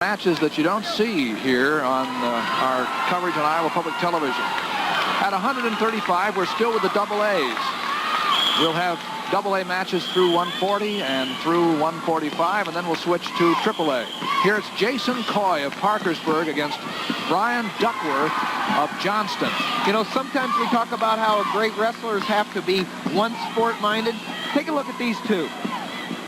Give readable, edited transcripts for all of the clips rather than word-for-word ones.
Matches that you don't see here on our coverage on Iowa Public Television. At 135, we're still with the double A's. We'll have double A matches through 140 and through 145, and then we'll switch to triple A. Here it's Jason Coy of Parkersburg against Brian Duckworth of Johnston. You know, sometimes we talk about how great wrestlers have to be one sport-minded. Take a look at these two.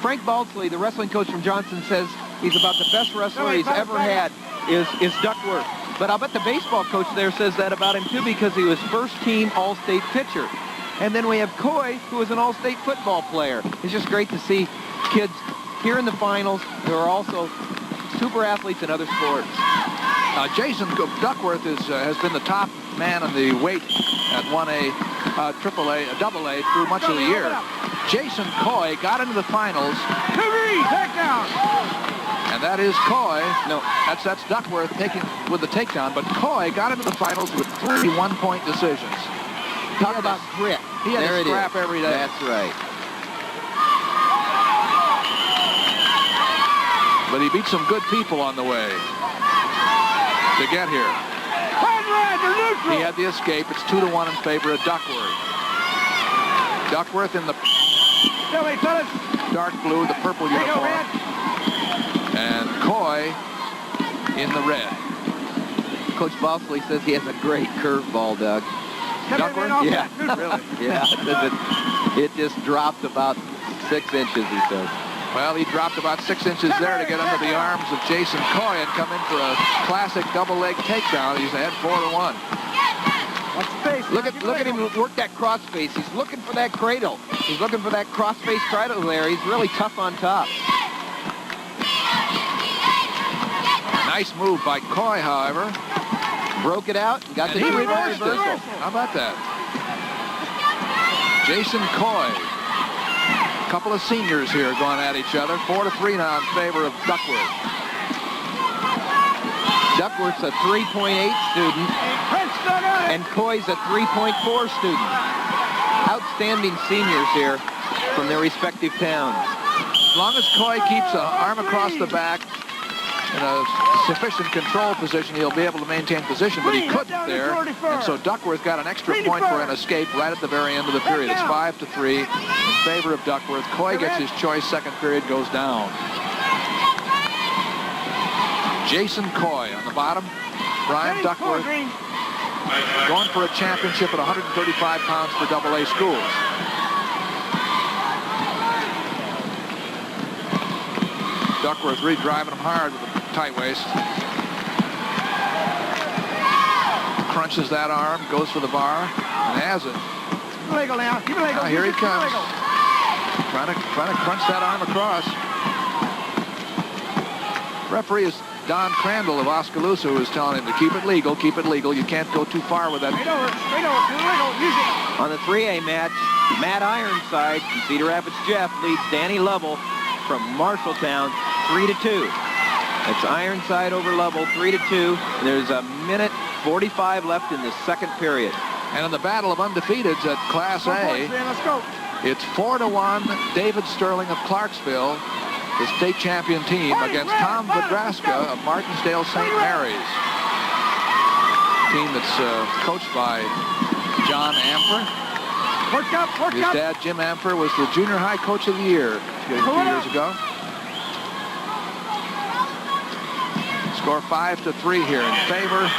Frank Baldsley, the wrestling coach from Johnston, says he's about the best wrestler he's ever had is Duckworth. But I'll bet the baseball coach there says that about him too, because he was first-team All-State pitcher. And then we have Coy, who is an All-State football player. It's just great to see kids here in the finals who are also super athletes in other sports. Jason Duckworth has been the top man in the weight at 1A, triple A, double A through much of the year. Jason Coy got into the finals. Takedown. And that is Coy. No, that's Duckworth taking with the takedown, but Coy got into the finals with 3 one-point decisions. Talk about grit. He had to scrap every day. That's right. But he beat some good people on the way to get here. He had the escape. It's 2-1 in favor of Duckworth. Duckworth in the dark blue, the purple uniform. And Coy in the red. Coach Baldsley says he has a great curveball, Doug. Duckworth? Yeah. Really? Yeah. It just dropped about 6 inches, he says. Well, he dropped about 6 inches there to get under the arms of Jason Coy and come in for a classic double-leg takedown. He's ahead 4-1. Look at him work that cross face. He's looking for that cradle. He's looking for that cross face cradle there. He's really tough on top. Nice move by Coy, however. Broke it out. Got and the he reversed it. How about that? Jason Coy. A couple of seniors here going at each other. 4-3 now in favor of Duckworth. Duckworth's a 3.8 student, and Coy's a 3.4 student. Outstanding seniors here from their respective towns. As long as Coy keeps an arm across the back in a sufficient control position, he'll be able to maintain position, but he couldn't there, and so Duckworth got an extra point for an escape right at the very end of the period. It's 5-3 in favor of Duckworth. Coy gets his choice. Second period goes down. Jason Coy on the bottom. Brian Duckworth going for a championship at 135 pounds for double-A schools. Duckworth really driving him hard with a tight waist. Crunches that arm, goes for the bar, and has it. Now here he comes. Trying to crunch that arm across. Referee is Don Crandall of Oskaloosa, who is telling him to keep it legal, keep it legal. You can't go too far with that. On the 3A match, Matt Ironside from Cedar Rapids Jeff leads Danny Lovell from Marshalltown 3-2. It's Ironside over Lovell 3-2. There's a minute 45 left in the second period. And in the battle of undefeateds at Class A, it's 4-1 David Stirling of Clarksville, the state champion team, against Tom Vodraska of Martinsdale St. Mary's. Team that's coached by John Amper. His dad, Jim Amper, was the junior high coach of the year a few years ago. Score 5-3 here in favor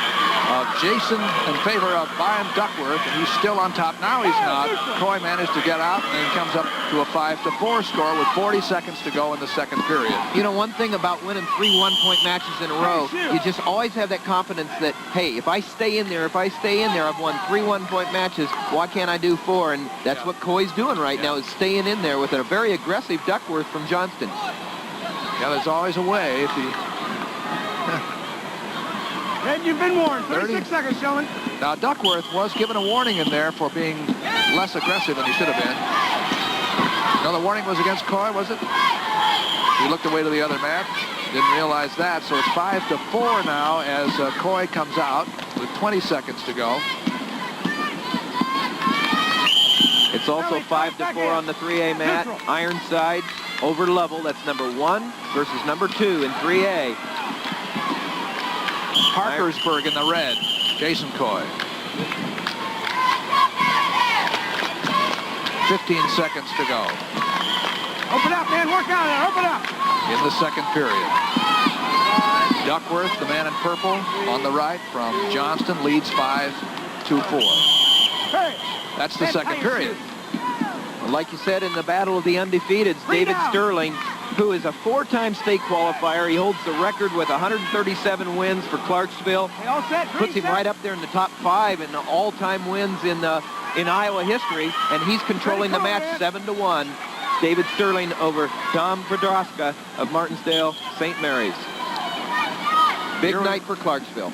of Jason, in favor of Brian Duckworth, and he's still on top. Now he's not. Coy managed to get out, and then comes up to a 5-4 score with 40 seconds to go in the second period. You know, one thing about winning 3 one-point matches in a row, you just always have that confidence that, hey, if I stay in there, I've won 3 one-point matches, why can't I do 4? And that's what Coy's doing right now, is staying in there with a very aggressive Duckworth from Johnston. Yeah, there's always a way if he... And you've been warned. 36 seconds, gentlemen. Now, Duckworth was given a warning in there for being less aggressive than he should have been. No, the warning was against Coy, was it? He looked away to the other mat. Didn't realize that, so it's 5-4 now as Coy comes out with 20 seconds to go. It's also 5-4 on the 3A mat. Ironside over Lovell. That's number 1 versus number 2 in 3A. Chambersburg in the red. Jason Coy. 15 seconds to go. Open up, man. Work out there. Open up. In the second period. Duckworth, the man in purple, on the right from Johnston, leads 5-4. Hey. That's the second period. Like you said, in the battle of the undefeateds, David Stirling, who is a 4-time state qualifier. He holds the record with 137 wins for Clarksville. All set. Puts him right up there in the top 5 in the all-time wins in Iowa history, and he's controlling the match 7-1. David Stirling over Tom Vodraska of Martinsdale St. Mary's. Big night for Clarksville.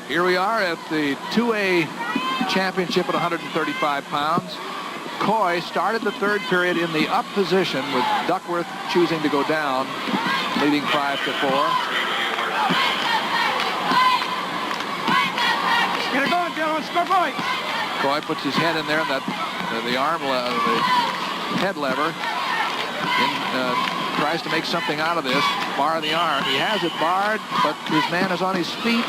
Here we are at the 2A championship at 135 pounds. Coy started the third period in the up position with Duckworth choosing to go down, leading 5-4. Get it going, gentlemen. Score points. Coy puts his head in there, and the head lever, tries to make something out of this. Bar the arm. He has it barred, but his man is on his feet.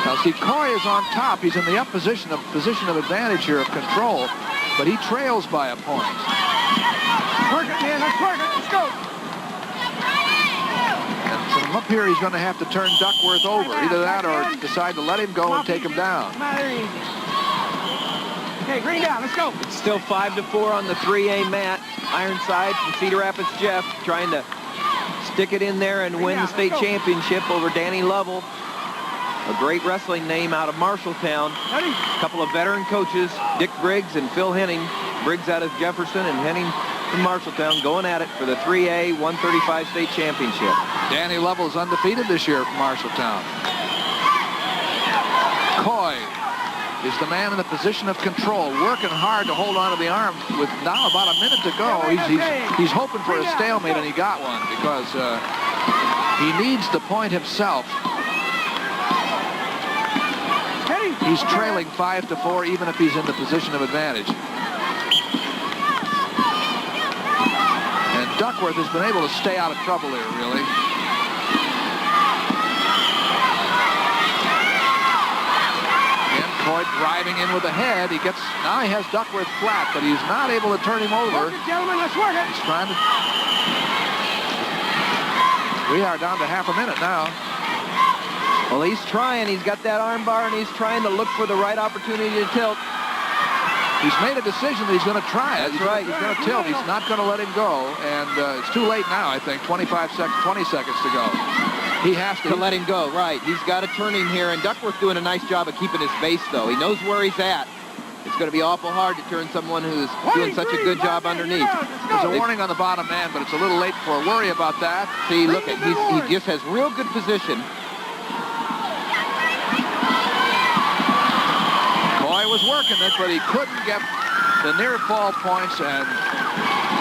Now see, Coy is on top. He's in the up position of advantage here of control, but he trails by a point. Work it, man. Let's work it. Let's go. And from up here, he's going to have to turn Duckworth over. Either that or decide to let him go and take him down. Okay, green down. Let's go. It's still 5-4 on the 3A mat. Ironside from Cedar Rapids Jeff trying to stick it in there and win the state championship over Danny Lovell. A great wrestling name out of Marshalltown. A couple of veteran coaches, Dick Briggs and Phil Henning. Briggs out of Jefferson and Henning from Marshalltown going at it for the 3A 135 state championship. Danny Lovell's undefeated this year from Marshalltown. Coy is the man in the position of control, working hard to hold on to the arm with now about a minute to go. He's hoping for a stalemate, and he got one because he needs the point himself. He's trailing 5-4, even if he's in the position of advantage. And Duckworth has been able to stay out of trouble here, really. And Coy driving in with the head. Now he has Duckworth flat, but he's not able to turn him over. Work it, gentlemen. Let's work it. He's trying to... We are down to half a minute now. Well, he's trying. He's got that arm bar, and he's trying to look for the right opportunity to tilt. He's made a decision that he's going to try it. That's right. He's going to tilt. He's not going to let him go. And it's too late now, I think. 20 seconds to go. He has to let him go, right. He's got to turn him here. And Duckworth doing a nice job of keeping his base, though. He knows where he's at. It's going to be awful hard to turn someone who's doing such a good job underneath. There's a warning on the bottom man, but it's a little late for a worry about that. See, look, he just has real good position. Coy was working it, but he couldn't get the near fall points, and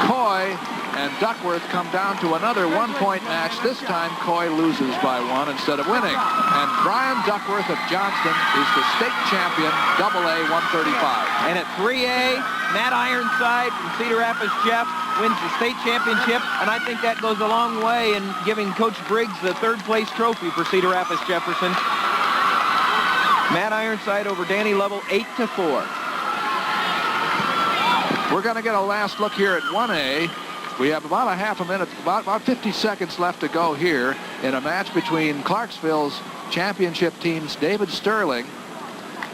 Coy and Duckworth come down to another one-point match. This time, Coy loses by 1 instead of winning. And Brian Duckworth of Johnston is the state champion, AA 135. And at 3A, Matt Ironside from Cedar Rapids Jeff wins the state championship, and I think that goes a long way in giving Coach Briggs the third-place trophy for Cedar Rapids Jefferson. Matt Ironside over Danny Lovell, 8-4. We're going to get a last look here at 1A. We have about a half a minute, about 50 seconds left to go here in a match between Clarksville's championship teams David Stirling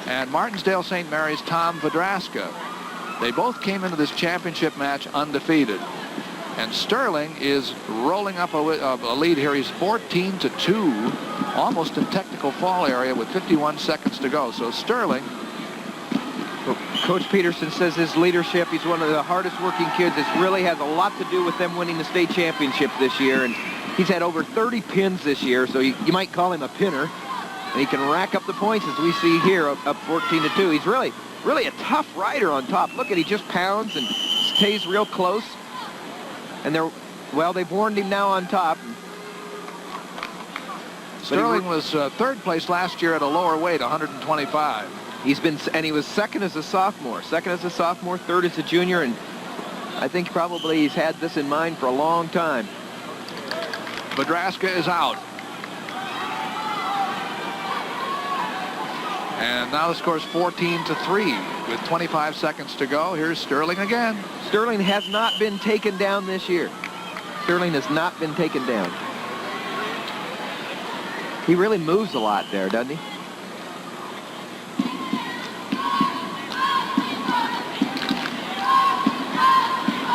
and Martinsdale St. Mary's Tom Vodraska. They both came into this championship match undefeated. And Stirling is rolling up a lead here. He's 14-2, almost in technical fall area with 51 seconds to go. So Stirling... Coach Peterson says his leadership, he's one of the hardest working kids. This really has a lot to do with them winning the state championship this year. And he's had over 30 pins this year, so you might call him a pinner. And he can rack up the points as we see here, up 14-2. He's really a tough rider on top. Look at, he just pounds and stays real close. And they've warned him now on top. Stirling was third place last year at a lower weight, 125. He was second as a sophomore, third as a junior, and I think probably he's had this in mind for a long time. Vodraska is out. And now the score is 14-3 with 25 seconds to go. Here's Stirling again. Stirling has not been taken down this year. Stirling has not been taken down. He really moves a lot there, doesn't he?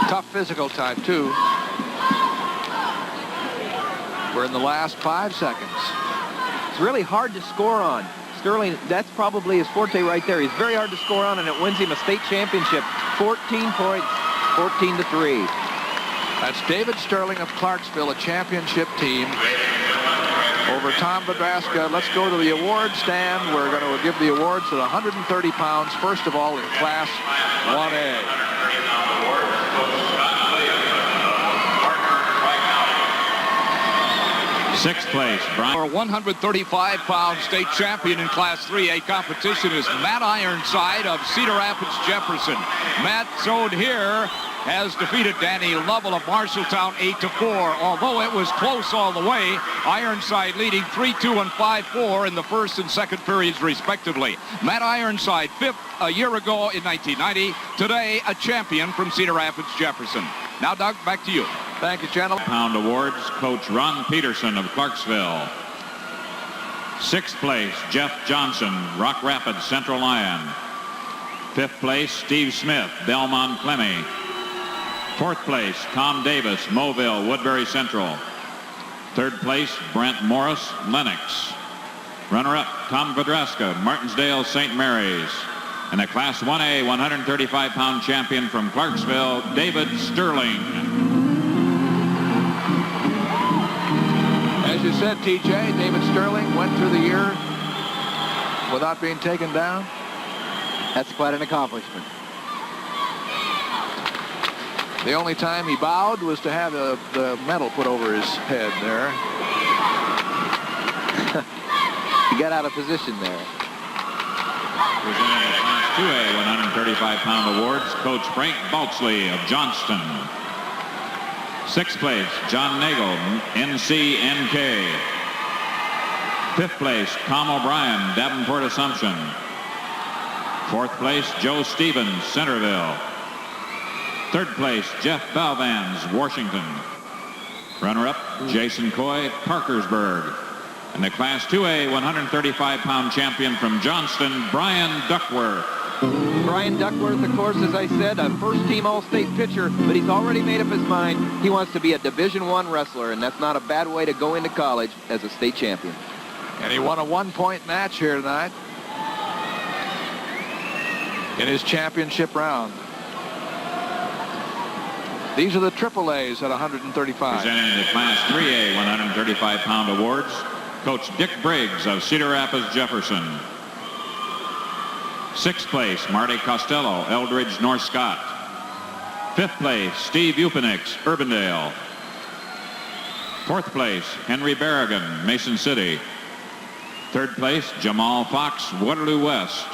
Tough physical time, too. We're in the last 5 seconds. It's really hard to score on. Stirling, that's probably his forte right there. He's very hard to score on, and it wins him a state championship. 14 points, 14-3. That's David Stirling of Clarksville, a championship team, over Tom Vodraska. Let's go to the award stand. We're going to give the awards at 130 pounds, first of all, in Class 1A. Sixth place, Brian. Our 135-pound state champion in Class 3A competition is Matt Ironside of Cedar Rapids, Jefferson. Matt, shown here, has defeated Danny Lovell of Marshalltown 8-4. Although it was close all the way, Ironside leading 3-2 and 5-4 in the first and second periods, respectively. Matt Ironside, fifth a year ago in 1990. Today, a champion from Cedar Rapids, Jefferson. Now, Doug, back to you. Thank you, gentlemen. Pound awards, Coach Ron Peterson of Clarksville. Sixth place, Jeff Johnson, Rock Rapids, Central Lyon. Fifth place, Steve Smith, Belmont Clemmy. Fourth place, Tom Davis, Mobile, Woodbury Central. Third place, Brent Morris, Lennox. Runner-up, Tom Vodraska, Martinsdale, St. Mary's. And a Class 1A 135-pound champion from Clarksville, David Stirling. As you said, TJ, David Stirling went through the year without being taken down. That's quite an accomplishment. The only time he bowed was to have the medal put over his head there. He got out of position there. Presenting the Class 2A 135-pound awards, Coach Frank Baltzley of Johnston. Sixth place, John Nagel, NCNK. Fifth place, Tom O'Brien, Davenport Assumption. Fourth place, Joe Stevens, Centerville. Third place, Jeff Balvans, Washington. Runner-up, Jason Coy, Parkersburg. And the Class 2A 135-pound champion from Johnston, Brian Duckworth. Brian Duckworth, of course, as I said, a first-team All-State pitcher, but he's already made up his mind. He wants to be a Division I wrestler, and that's not a bad way to go into college as a state champion. And he won a one-point match here tonight in his championship round. These are the AAAs at 135. Presenting the Class 3A 135-pound awards, Coach Dick Briggs of Cedar Rapids, Jefferson. Sixth place, Marty Costello, Eldridge, North Scott. Fifth place, Steve Upenix, Urbandale. Fourth place, Henry Berrigan, Mason City. Third place, Jamal Fox, Waterloo West.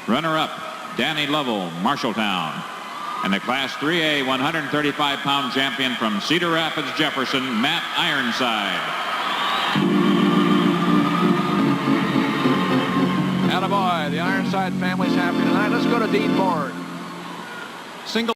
Runner-up, Danny Lovell, Marshalltown. And the Class 3A 135-pound champion from Cedar Rapids, Jefferson, Matt Ironside. Attaboy, the Ironside family's happy tonight. Let's go to Dean Ford.